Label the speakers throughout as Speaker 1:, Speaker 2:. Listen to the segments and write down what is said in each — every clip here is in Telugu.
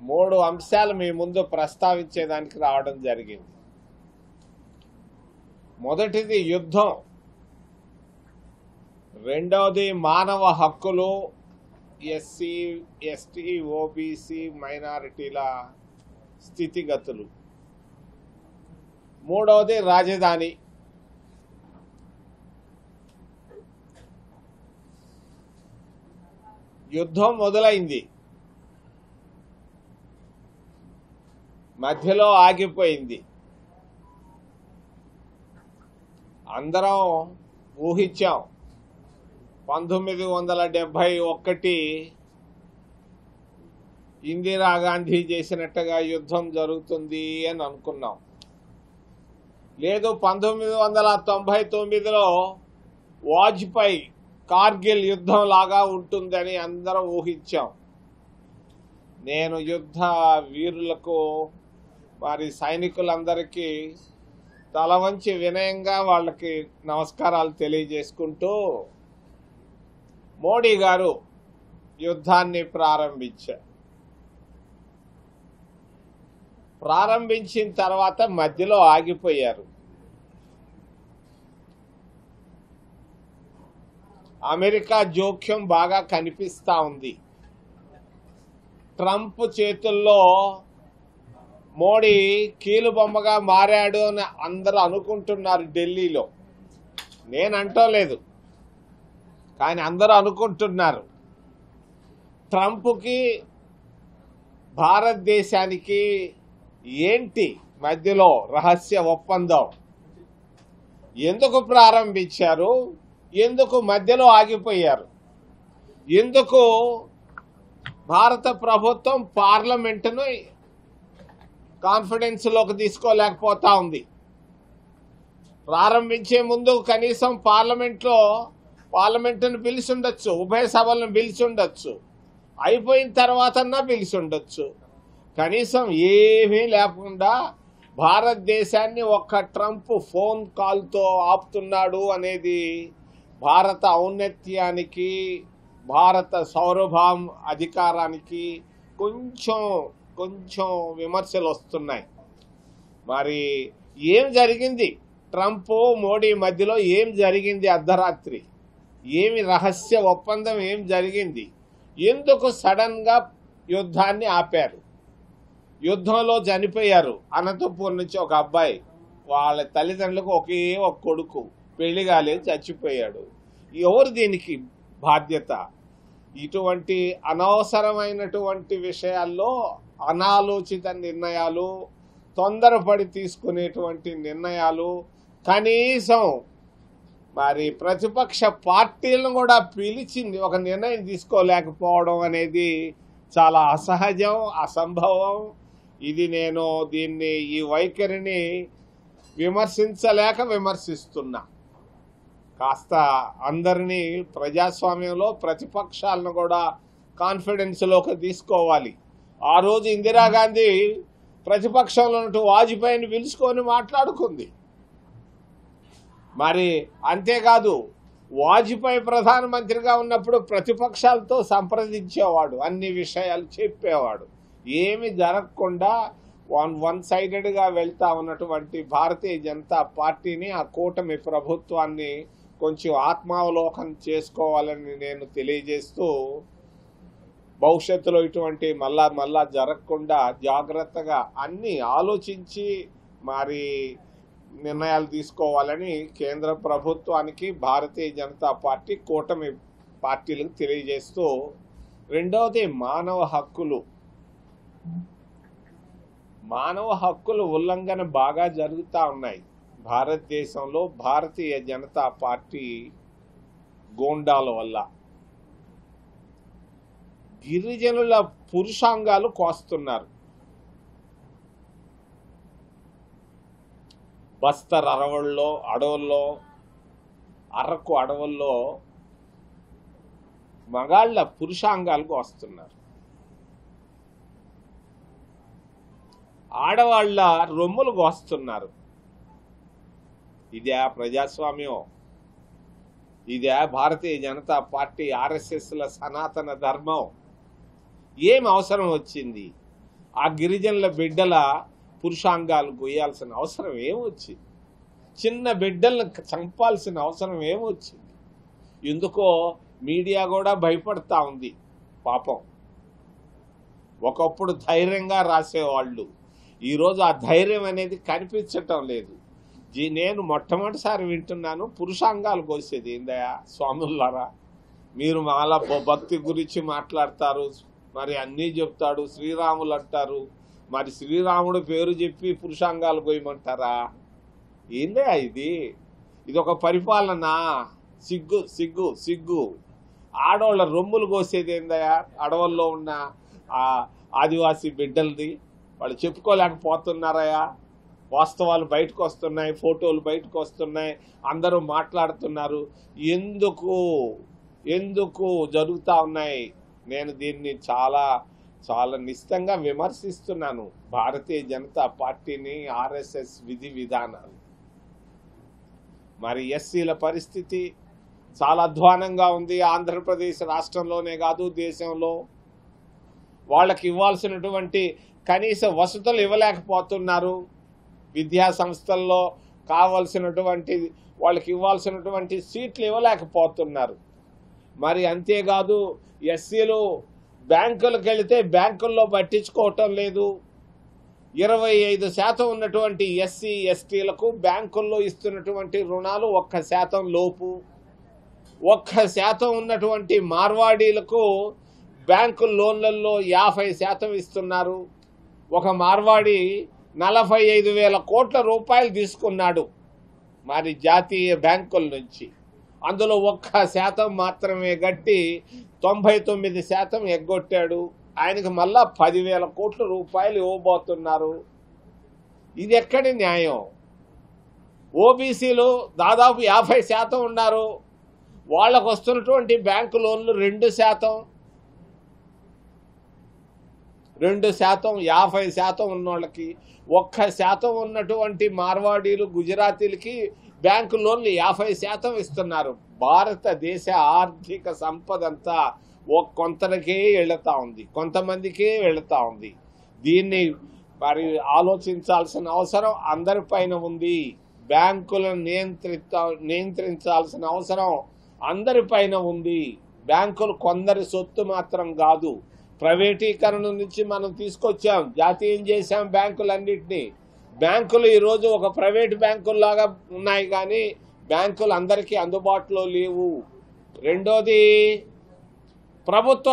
Speaker 1: మూడు అంశాలు మీ ముందు ప్రస్తావించేదానికి రావడం జరిగింది. మొదటిది యుద్ధం, రెండవది మానవ హక్కులు, ఎస్సీ ఎస్టీ ఓబీసీ మైనారిటీల స్థితిగతులు, మూడవది రాజధాని. యుద్ధం మొదలైంది, మధ్యలో ఆగిపోయింది. అందరం ఊహించాం 1971 ఇందిరాగాంధీ చేసినట్టుగా యుద్ధం జరుగుతుంది అని అనుకున్నాం. లేదు 1999లో వాజ్పేయి కార్గిల్ యుద్ధం లాగా ఉంటుందని అందరం ఊహించాం. నేను యుద్ధ వీరులకు వారి సైనికులందరికీ తల వంచి వినయంగా వాళ్ళకి నమస్కారాలు తెలియజేసుకుంటూ మోడీ గారు యుద్ధాన్ని ప్రారంభించిన తర్వాత మధ్యలో ఆగిపోయారు. అమెరికా జోక్యం బాగా కనిపిస్తా ఉంది. ట్రంప్ చేతుల్లో మోడీ కీలుబొమ్మగా మారాడు అని అందరూ అనుకుంటున్నారు ఢిల్లీలో. నేను అంటోలేదు, కానీ అందరూ అనుకుంటున్నారు. ట్రంప్కి భారతదేశానికి ఏంటి మధ్యలో రహస్య ఒప్పందం? ఎందుకు ప్రారంభించారు? ఎందుకు మధ్యలో ఆగిపోయారు? ఎందుకు భారత ప్రభుత్వం పార్లమెంటును కాన్ఫిడెన్స్లోకి తీసుకోలేకపోతా ఉంది? ప్రారంభించే ముందు కనీసం పార్లమెంటును పిలిచి ఉండొచ్చు, ఉభయ సభలను పిలిచి ఉండొచ్చు, అయిపోయిన తర్వాతన్నా పిలిచి ఉండొచ్చు. కనీసం ఏమీ లేకుండా భారతదేశాన్ని ఒక్క ట్రంప్ ఫోన్ కాల్తో ఆపుతున్నాడు అనేది భారత ఔన్నత్యానికి, భారత సార్వభౌమ అధికారానికి కొంచెం విమర్శలు వస్తున్నాయి. మరి ఏం జరిగింది? ట్రంప్ మోడీ మధ్యలో ఏం జరిగింది? అర్ధరాత్రి ఏమి రహస్య ఒప్పందం ఏం జరిగింది? ఎందుకు సడన్గా యుద్ధాన్ని ఆపారు? యుద్ధంలో చనిపోయారు. అనంతపూర్ నుంచి ఒక అబ్బాయి, వాళ్ళ తల్లిదండ్రులకు ఒకే ఒక కొడుకు, పెళ్లి కాలేదు, చచ్చిపోయాడు. ఎవరు దీనికి బాధ్యత? ఇటువంటి అనవసరమైనటువంటి విషయాల్లో అనాలోచిత నిర్ణయాలు, తొందరపడి తీసుకునేటువంటి నిర్ణయాలు, కనీసం మరి ప్రతిపక్ష పార్టీలను కూడా పిలిచింది ఒక నిర్ణయం తీసుకోలేకపోవడం అనేది చాలా అసహజం, అసంభవం. ఇది నేను ఈ వైఖరిని విమర్శిస్తున్నా. కాస్త అందరినీ ప్రజాస్వామ్యంలో ప్రతిపక్షాలను కూడా కాన్ఫిడెన్స్లోకి తీసుకోవాలి. ఆ రోజు ఇందిరాగాంధీ ప్రతిపక్షంలో ఉన్నట్టు వాజ్పేయిని పిలుచుకొని మాట్లాడుకుంది. మరి అంతేకాదు, వాజ్పేయి ప్రధానమంత్రిగా ఉన్నప్పుడు ప్రతిపక్షాలతో సంప్రదించేవాడు, అన్ని విషయాలు చెప్పేవాడు. ఏమి జరగకుండా వన్ సైడెడ్గా వెళ్తా ఉన్నటువంటి భారతీయ జనతా పార్టీని, ఆ కూటమి ప్రభుత్వాన్ని కొంచెం ఆత్మావలోకనం చేసుకోవాలని నేను తెలియజేస్తూ, భవిష్యత్తులో ఇటువంటి మళ్ళా జరగకుండా జాగ్రత్తగా అన్ని ఆలోచించి మరి నిర్ణయాలు తీసుకోవాలని కేంద్ర ప్రభుత్వానికి, భారతీయ జనతా పార్టీ కూటమి పార్టీలకు తెలియజేస్తూ, రెండవది మానవ హక్కులు ఉల్లంఘన బాగా జరుగుతూ ఉన్నాయి భారతదేశంలో. భారతీయ జనతా పార్టీ గోండాల వల్ల గిరిజనుల పురుషాంగాలు కోస్తున్నారు. బస్తర్ అడవుల్లో అరకు అడవుల్లో మగాళ్ళ పురుషాంగాలకు వస్తున్నారు. ఆడవాళ్ల రొమ్ములు కోస్తున్నారు. ఇదే ప్రజాస్వామ్యం? ఇదే భారతీయ జనతా పార్టీ ఆర్ఎస్ఎస్ల సనాతన ధర్మం? ఏం అవసరం వచ్చింది? ఆ గిరిజనుల బిడ్డల పురుషాంగాలు గొయ్యాల్సిన అవసరం ఏమొచ్చింది? చిన్న బిడ్డలను చంపాల్సిన అవసరం ఏమొచ్చింది? ఎందుకో మీడియా కూడా భయపడతా ఉంది. పాపం ఒకప్పుడు ధైర్యంగా రాసేవాళ్ళు, ఈరోజు ఆ ధైర్యం అనేది కనిపించటం లేదు. నేను మొట్టమొదటిసారి వింటున్నాను పురుషాంగాలు కోసేది. ఏందయ్యా స్వాములారా, మీరు మాలా భక్తి గురించి మాట్లాడతారు, మరి అన్నీ చెప్తాడు, శ్రీరాములు అంటారు, మరి శ్రీరాముడు పేరు చెప్పి పురుషాంగాలు కోయమంటారా? ఏందయ్యా ఇది ఒక పరిపాలన? సిగ్గు సిగ్గు సిగ్గు. ఆడవాళ్ళ రొమ్ములు కోసేది ఏందయ్యా? అడవుల్లో ఉన్న ఆదివాసీ బిడ్డలది వాళ్ళు చెప్పుకోలేకపోతున్నారయ్యా. వాస్తవాలు బయటకు వస్తున్నాయి, ఫోటోలు బయటకు వస్తున్నాయి, అందరూ మాట్లాడుతున్నారు. ఎందుకు జరుగుతూ ఉన్నాయి? నేను దీన్ని చాలా చాలా నిశ్చితంగా విమర్శిస్తున్నాను, భారతీయ జనతా పార్టీని, ఆర్ఎస్ఎస్ విధి విధానాలు. మరి ఎస్సీల పరిస్థితి చాలా అధ్వానంగా ఉంది. ఆంధ్రప్రదేశ్ రాష్ట్రంలోనే కాదు, దేశంలో వాళ్ళకి ఇవ్వాల్సినటువంటి కనీస వసతులు ఇవ్వలేకపోతున్నారు. విద్యా సంస్థల్లో కావాల్సినటువంటి వాళ్ళకి ఇవ్వాల్సినటువంటి సీట్లు ఇవ్వలేకపోతున్నారు. మరి అంతేకాదు, ఎస్సీలు బ్యాంకులకు వెళితే బ్యాంకుల్లో పట్టించుకోవటం లేదు. 25% ఉన్నటువంటి ఎస్సీ ఎస్టీలకు బ్యాంకుల్లో ఇస్తున్నటువంటి రుణాలు 1% లోపు. 1% ఉన్నటువంటి మార్వాడీలకు బ్యాంకు లోన్లలో 50% ఇస్తున్నారు. ఒక మార్వాడి 45,000 కోట్ల రూపాయలు తీసుకున్నాడు మరి జాతీయ బ్యాంకుల నుంచి. అందులో 1% మాత్రమే గట్టి 99% ఎగ్గొట్టాడు. ఆయనకు మళ్ళా 10,000 కోట్ల రూపాయలు ఇవ్వబోతున్నారు. ఇది ఎక్కడి న్యాయం? ఓబీసీలు దాదాపు 50% ఉన్నారు, వాళ్ళకు వస్తున్నటువంటి బ్యాంకు లోన్లు 2%. 50% ఉన్నోళ్ళకి 1% ఉన్నటువంటి మార్వాడీలు, గుజరాతీలకి బ్యాంకు లోన్లు 50% ఇస్తున్నారు. భారతదేశ ఆర్థిక సంపద అంతా కొంతకే వెళుతూ ఉంది, కొంతమందికే వెళుతూ ఉంది. దీన్ని మరి ఆలోచించాల్సిన అవసరం అందరిపైన ఉంది. బ్యాంకులను నియంత్రించాల్సిన అవసరం అందరిపైన ఉంది. బ్యాంకులు కొందరి సొత్తు మాత్రం కాదు. ప్రైవేటీకరణ నుంచి మనం తీసుకొచ్చాం, జాతీయం చేశాం బ్యాంకులన్నింటినీ. బ్యాంకులు ఈరోజు ఒక ప్రైవేట్ బ్యాంకుల్లాగా ఉన్నాయి, కానీ బ్యాంకులు అందరికీ అందుబాటులో లేవు. రెండోది ప్రభుత్వ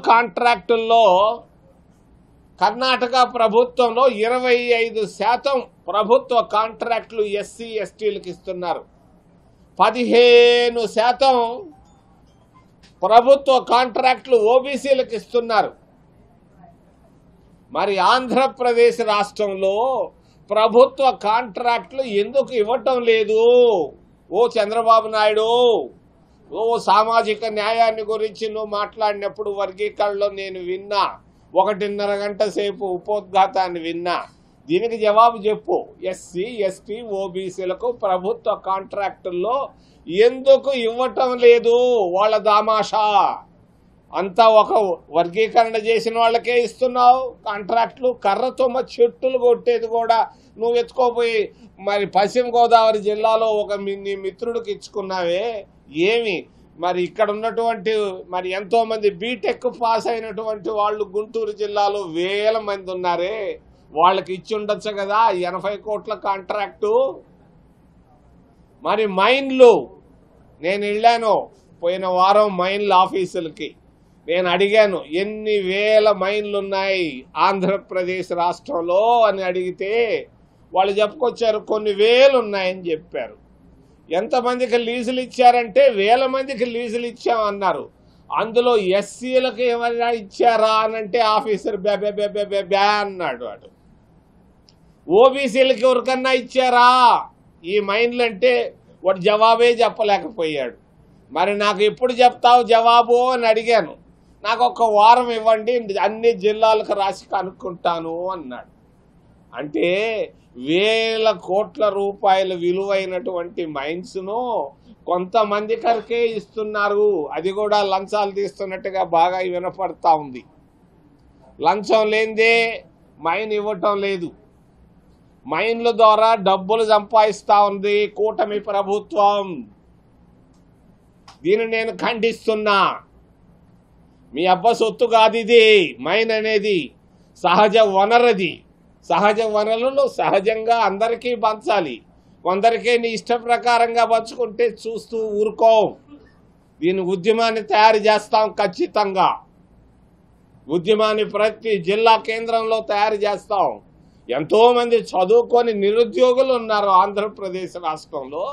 Speaker 1: కాంట్రాక్టుల్లో కర్ణాటక ప్రభుత్వంలో 25% ప్రభుత్వ కాంట్రాక్టులు ఎస్సీ ఎస్టీలకు ఇస్తున్నారు. 15% ప్రభుత్వ కాంట్రాక్టులు ఓబీసీలకు ఇస్తున్నారు. మరి ఆంధ్రప్రదేశ్ రాష్ట్రంలో ప్రభుత్వ కాంట్రాక్టులు ఎందుకు ఇవ్వటం లేదు? ఓ చంద్రబాబు నాయుడు, ఓ సామాజిక న్యాయాన్ని గురించి నువ్వు మాట్లాడినప్పుడు వర్గీకరణలో నేను విన్నా, 1.5 గంట సేపు ఉపోద్ఘాతాన్ని విన్నా. దీనికి జవాబు చెప్పు. ఎస్సీ ఎస్టీ ఓబీసీలకు ప్రభుత్వ కాంట్రాక్టుల్లో ఎందుకు ఇవ్వటం లేదు? వాళ్ళ దామాషా అంతా ఒక వర్గీకరణ చేసిన వాళ్ళకే ఇస్తున్నావు కాంట్రాక్టులు. కర్రతోమ చెట్టులు కొట్టేది కూడా నువ్వు ఎత్తుకోపోయి మరి పశ్చిమ గోదావరి జిల్లాలో ఒక నీ మిత్రుడికి ఇచ్చుకున్నావే ఏమి? మరి ఇక్కడ ఉన్నటువంటి మరి ఎంతోమంది బీటెక్ పాస్ అయినటువంటి వాళ్ళు గుంటూరు జిల్లాలో 1000 మంది ఉన్నారే, వాళ్ళకి ఇచ్చి ఉండొచ్చు కదా 80 కోట్ల కాంట్రాక్టు. మరి మైన్లు, నేను వెళ్ళాను పోయిన వారం మైన్ల ఆఫీసులకి, నేను అడిగాను ఎన్ని వేల మైన్లు ఉన్నాయి ఆంధ్రప్రదేశ్ రాష్ట్రంలో అని అడిగితే వాళ్ళు చెప్పుకొచ్చారు కొన్ని వేలు ఉన్నాయని చెప్పారు. ఎంతమందికి లీజులు ఇచ్చారంటే 1000 మందికి లీజులు ఇచ్చామన్నారు. అందులో ఎస్సీలకు ఏమైనా ఇచ్చారా అనంటే ఆఫీసర్ బ్యా అన్నాడు వాడు. ఓబీసీలకు ఎవరికన్నా ఇచ్చారా ఈ మైన్లు అంటే వాడు జవాబే చెప్పలేకపోయాడు. మరి నాకు ఎప్పుడు చెప్తావు జవాబు అని అడిగాను. నాకు 1 వారం ఇవ్వండి, అన్ని జిల్లాలకు రాసి కనుక్కుంటాను అన్నాడు. అంటే 1000 కోట్ల రూపాయల విలువైనటువంటి మైన్స్ను కొంతమంది కరికే ఇస్తున్నారు, అది కూడా లంచాలు తీస్తున్నట్టుగా బాగా వినపడతా ఉంది. లంచం లేనిదే మైన్ ఇవ్వటం లేదు. మైన్ల ద్వారా డబ్బులు సంపాదిస్తూ ఉంది కూటమి ప్రభుత్వం. దీన్ని నేను ఖండిస్తున్నా. మీ అబ్బ సొత్తు కాదు ఇది. మైన్ అనేది సహజ వనరది. సహజ వనరులు సహజంగా అందరికీ పంచాలి. కొందరికే నీ ఇష్ట ప్రకారంగా పంచుకుంటే చూస్తూ ఊరుకో. దీని ఉద్యమాన్ని తయారు చేస్తాం ఖచ్చితంగా. ఉద్యమాన్ని ప్రతి జిల్లా కేంద్రంలో తయారు చేస్తాం. ఎంతోమంది చదువుకొని నిరుద్యోగులు ఉన్నారు ఆంధ్రప్రదేశ్ రాష్ట్రంలో.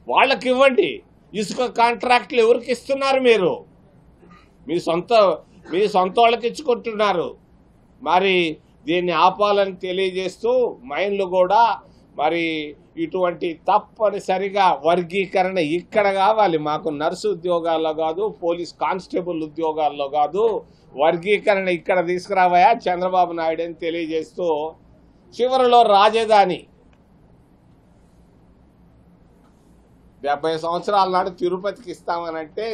Speaker 1: వాళ్ళకి ఇవ్వండి. ఇసుక కాంట్రాక్టులు ఎవరికి ఇస్తున్నారు? మీరు మీ సొంత వాళ్ళకి ఇచ్చుకుంటున్నారు. మరి దీన్ని ఆపాలని తెలియజేస్తూ మైన్లు కూడా మరి ఇటువంటి తప్పనిసరిగా వర్గీకరణ ఇక్కడ కావాలి. మాకు నర్సు ఉద్యోగాల్లో కాదు, పోలీస్ కానిస్టేబుల్ ఉద్యోగాల్లో కాదు, వర్గీకరణ ఇక్కడ తీసుకురావయా చంద్రబాబు నాయుడు అని తెలియజేస్తూ చివరిలో రాజధాని 70 సంవత్సరాల నాడు తిరుపతికి ఇస్తామనంటే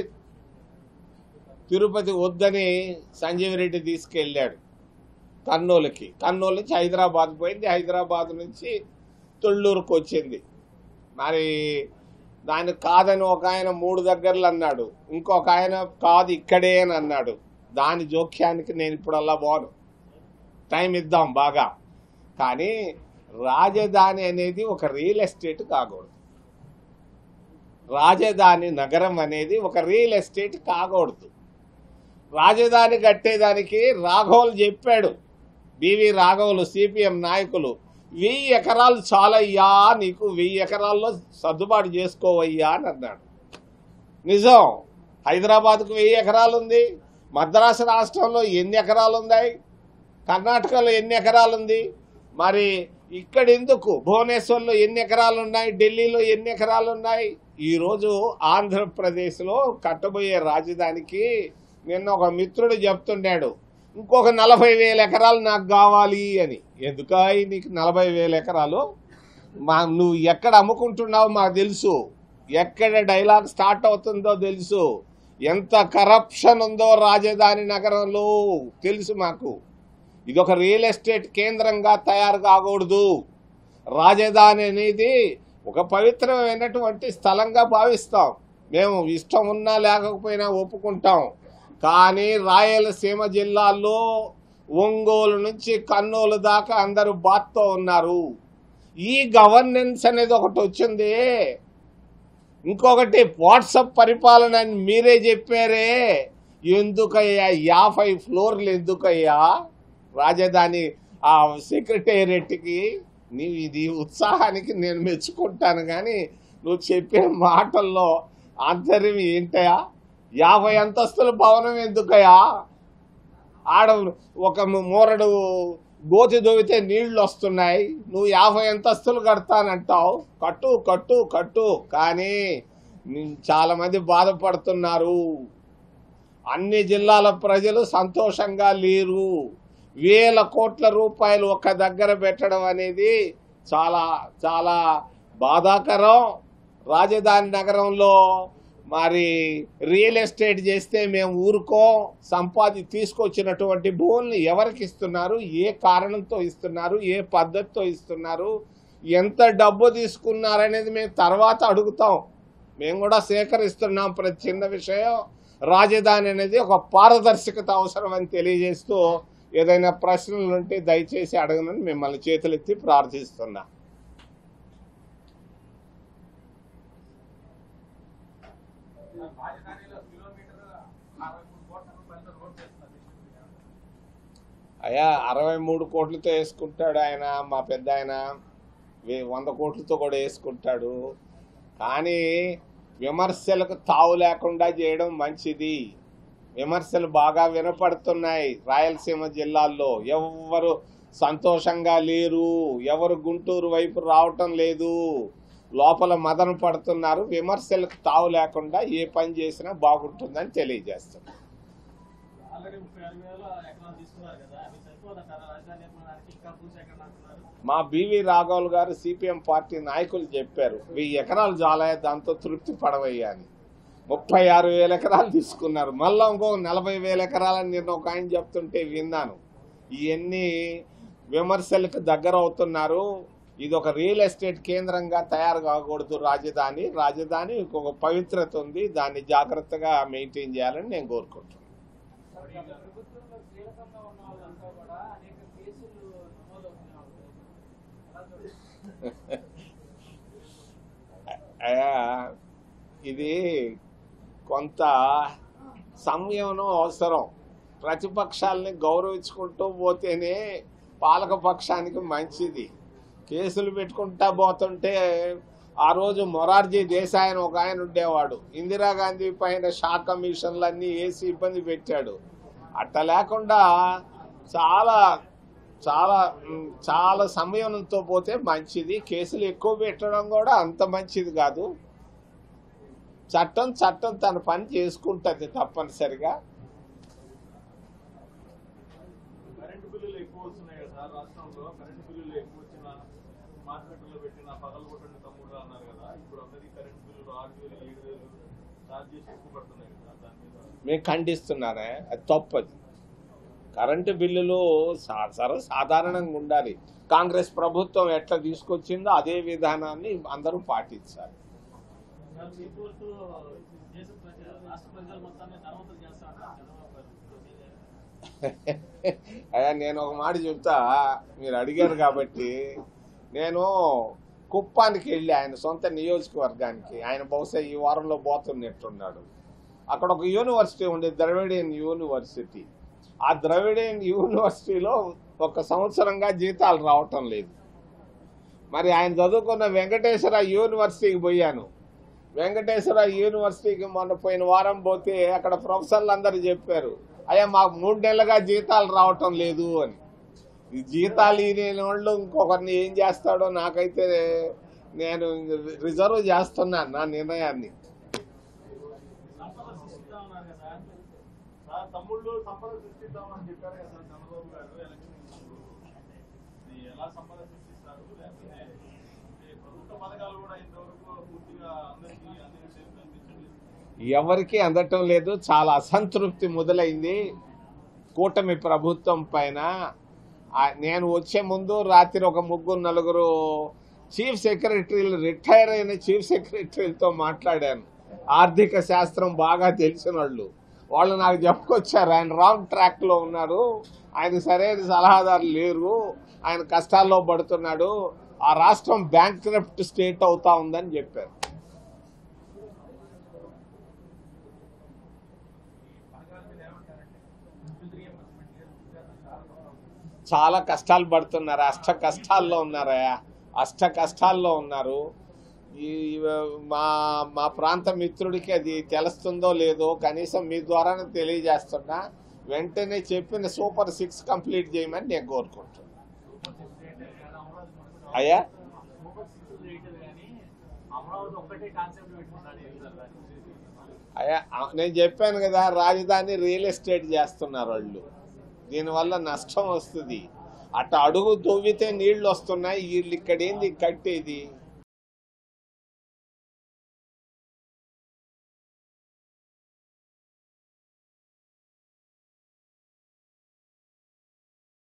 Speaker 1: తిరుపతి వద్దని సంజీవ్ రెడ్డి తీసుకెళ్ళాడు కర్నూలుకి. కర్నూలు నుంచి హైదరాబాద్ పోయింది. హైదరాబాద్ నుంచి తొళ్ళూరుకు వచ్చింది. మరి దానికి కాదని ఒక ఆయన 3 దగ్గరలు అన్నాడు, ఇంకొక ఆయన కాదు ఇక్కడే అని అన్నాడు. దాని జోక్యానికి నేను ఇప్పుడల్లా పోను, టైం ఇద్దాం బాగా. కానీ రాజధాని అనేది ఒక రియల్ ఎస్టేట్ కాకూడదు. రాజధాని నగరం అనేది ఒక రియల్ ఎస్టేట్ కాకూడదు. రాజధాని కట్టేదానికి రాఘవులు చెప్పాడు, బివి రాఘవులు సిపిఎం నాయకులు, 1000 ఎకరాలు చాలయ్యా, నీకు 1000 ఎకరాల్లో సర్దుబాటు చేసుకోవయ్యా అని అన్నాడు. నిజం. హైదరాబాద్కు 1000 ఎకరాలు ఉంది. మద్రాసు రాష్ట్రంలో ఎన్ని ఎకరాలు ఉన్నాయి? కర్ణాటకలో ఎన్ని ఎకరాలు ఉంది? మరి ఇక్కడ ఎందుకు? భువనేశ్వర్లో ఎన్ని ఎకరాలు ఉన్నాయి? ఢిల్లీలో ఎన్ని ఎకరాలు ఉన్నాయి? ఈరోజు ఆంధ్రప్రదేశ్లో కట్టబోయే రాజధానికి నిన్న ఒక మిత్రుడు చెప్తున్నాడు, ఇంకొక 40,000 ఎకరాలు నాకు కావాలి అని. ఎందుకాయి నీకు 40,000 ఎకరాలు? నువ్వు ఎక్కడ అమ్ముకుంటున్నావు మాకు తెలుసు, ఎక్కడ డైలాగ్ స్టార్ట్ అవుతుందో తెలుసు, ఎంత కరప్షన్ ఉందో రాజధాని నగరంలో తెలుసు మాకు. ఇదొక రియల్ ఎస్టేట్ కేంద్రంగా తయారు కాకూడదు. రాజధాని అనేది ఒక పవిత్రమైనటువంటి స్థలంగా భావిస్తాం. మేము ఇష్టం ఉన్నా లేకపోయినా ఒప్పుకుంటాం. కానీ రాయలసీమ జిల్లాల్లో ఒంగోలు నుంచి కర్నూలు దాకా అందరూ బాత్తో ఉన్నారు. ఈ గవర్నెన్స్ అనేది ఒకటి వచ్చింది. ఇంకొకటి వాట్సాప్ పరిపాలన అని మీరే చెప్పారే. ఎందుకయ్యా 50 ఫ్లోర్లు ఎందుకయ్యా రాజధాని ఆ సెక్రటేరియట్కి? నీవు ఇది ఉత్సాహానికి నేను మెచ్చుకుంటాను, కానీ నువ్వు చెప్పే మాటల్లో ఆంతర్యం ఏంటయా? 50 అంతస్తుల భవనం ఎందుకయా? ఆడ ఒక మూరడు గోతి దొవితే నీళ్లు వస్తున్నాయి, నువ్వు 50 అంతస్తులు కడతానంటావు. కట్టు కట్టు కట్టు. కానీ చాలా మంది బాధపడుతున్నారు. అన్ని జిల్లాల ప్రజలు సంతోషంగా లేరు. 1000 కోట్ల రూపాయలు ఒక దగ్గర పెట్టడం అనేది చాలా చాలా బాధాకరం. రాజధాని నగరంలో మరి రియల్ ఎస్టేట్ చేస్తే మేము ఊరుకో. తీసుకొచ్చినటువంటి భూముల్ని ఎవరికి ఇస్తున్నారు, ఏ కారణంతో ఇస్తున్నారు, ఏ పద్ధతితో ఇస్తున్నారు, ఎంత డబ్బు తీసుకున్నారనేది మేము తర్వాత అడుగుతాం. మేము కూడా సేకరిస్తున్నాం ప్రతి చిన్న విషయం. రాజధాని అనేది ఒక పారదర్శకత అవసరం అని తెలియజేస్తూ ఏదైనా ప్రశ్నలు ఉంటే దయచేసి అడగనని మిమ్మల్ని చేతులెత్తి ప్రార్థిస్తున్నా. అయ్యా 63 కోట్లతో వేసుకుంటాడు ఆయన, మా పెద్ద ఆయన 100 కోట్లతో కూడా వేసుకుంటాడు. కానీ విమర్శలకు తావు లేకుండా చేయడం మంచిది. విమర్శలు బాగా వినపడుతున్నాయి రాయలసీమ జిల్లాల్లో. ఎవరు సంతోషంగా లేరు, ఎవరు గుంటూరు వైపు రావటం లేదు, లోపల మదన పడుతున్నారు. విమర్శలకు తావు లేకుండా ఏ పని చేసినా బాగుంటుందని తెలియజేస్తున్నారు. మా బివి రాఘవులు గారు సిపిఎం పార్టీ నాయకులు చెప్పారు 1000 ఎకరాలు చాలే దాంతో తృప్తి పడవయ్యా అని. 36,000 ఎకరాలు తీసుకున్నారు. మళ్ళా ఇంకో 40,000 ఎకరాలని నేను ఒక ఆయన చెప్తుంటే విన్నాను. ఇవన్నీ విమర్శలకు దగ్గర అవుతున్నారు. ఇది ఒక రియల్ ఎస్టేట్ కేంద్రంగా తయారు కాకూడదు. రాజధాని ఒక పవిత్రత ఉంది, దాన్ని జాగ్రత్తగా మెయింటైన్ చేయాలని నేను కోరుకుంటున్నాను. ఇది కొంత సంయమనం అవసరం. ప్రతిపక్షాలని గౌరవించుకుంటూ పోతేనే పాలకపక్షానికి మంచిది. కేసులు పెట్టుకుంటా పోతుంటే ఆ రోజు మొరార్జీ దేశాయ్ అని ఒక ఆయన ఉండేవాడు, ఇందిరాగాంధీ పైన షా కమిషన్లన్నీ వేసి ఇబ్బంది పెట్టాడు. అట్ట లేకుండా చాలా చాలా చాలా సంయమనంతో పోతే మంచిది. కేసులు ఎక్కువ పెట్టడం కూడా అంత మంచిది కాదు. చట్టం తన పని చేసుకుంటుంది తప్పనిసరిగా. మేము ఖండిస్తున్నానే, అది తప్పది. కరెంటు బిల్లులు సాధారణంగా ఉండాలి. కాంగ్రెస్ ప్రభుత్వం ఎట్లా తీసుకొచ్చిందో అదే విధానాన్ని అందరూ పాటించాలి. అయ్యా నేను ఒక మాట చెప్తా, మీరు అడిగారు కాబట్టి. నేను కుప్పానికి వెళ్ళి ఆయన సొంత నియోజకవర్గానికి, ఆయన బహుశా ఈ వారంలో పోతున్నట్టున్నాడు. అక్కడ ఒక యూనివర్సిటీ ఉండే, ద్రవిడియన్ యూనివర్సిటీ. ఆ ద్రవిడియన్ యూనివర్సిటీలో 1 సంవత్సరంగా జీతాలు రావటం లేదు. మరి ఆయన చదువుకున్న వెంకటేశ్వర యూనివర్సిటీకి పోయాను. వెంకటేశ్వర యూనివర్సిటీకి మొన్న పోయిన వారం పోతే అక్కడ ప్రొఫెసర్లు అందరూ చెప్పారు, అయ్యా మాకు 3 నెలలుగా జీతాలు రావటం లేదు అని. ఈ జీతాలు లేని వాళ్ళు ఇంకొకరిని ఏం చేస్తాడో నాకైతే, నేను రిజర్వ్ చేస్తున్నాను నా నిర్ణయాన్ని. ఎవరికి అందటం లేదు. చాలా అసంతృప్తి మొదలైంది కూటమి ప్రభుత్వం పైన. నేను వచ్చే ముందు రాత్రి ఒక 3-4 చీఫ్ సెక్రటరీలు, రిటైర్ అయిన చీఫ్ సెక్రటరీలతో మాట్లాడాను. ఆర్థిక శాస్త్రం బాగా తెలిసిన వాళ్ళు నాకు చెప్పుకొచ్చారు, ఆయన రాంగ్ ట్రాక్ లో ఉన్నారు, ఆయన సరైన సలహాదారులు లేరు, ఆయన కష్టాల్లో పడుతున్నాడు, ఆ రాష్ట్రం బ్యాంక్రప్ట్ స్టేట్ అవుతా ఉందని చెప్పారు. చాలా కష్టాలు పడుతున్నారు, అష్ట కష్టాల్లో ఉన్నారు. మా ప్రాంత మిత్రుడికి అది తెలుస్తుందో లేదో కనీసం మీ ద్వారానే తెలియజేస్తున్నా. వెంటనే చెప్పిన సూపర్ 6 కంప్లీట్ చేయమని నేను కోరుకుంటున్నాను. అయ్యా నేను చెప్పాను కదా, రాజధాని రియల్ ఎస్టేట్ చేస్తున్నారు వాళ్ళు. దీనివల్ల నష్టం వస్తుంది. అట్ట అడుగు తవ్వితే నీళ్లు వస్తున్నాయి, వీళ్ళు ఇక్కడేంది కట్టేది.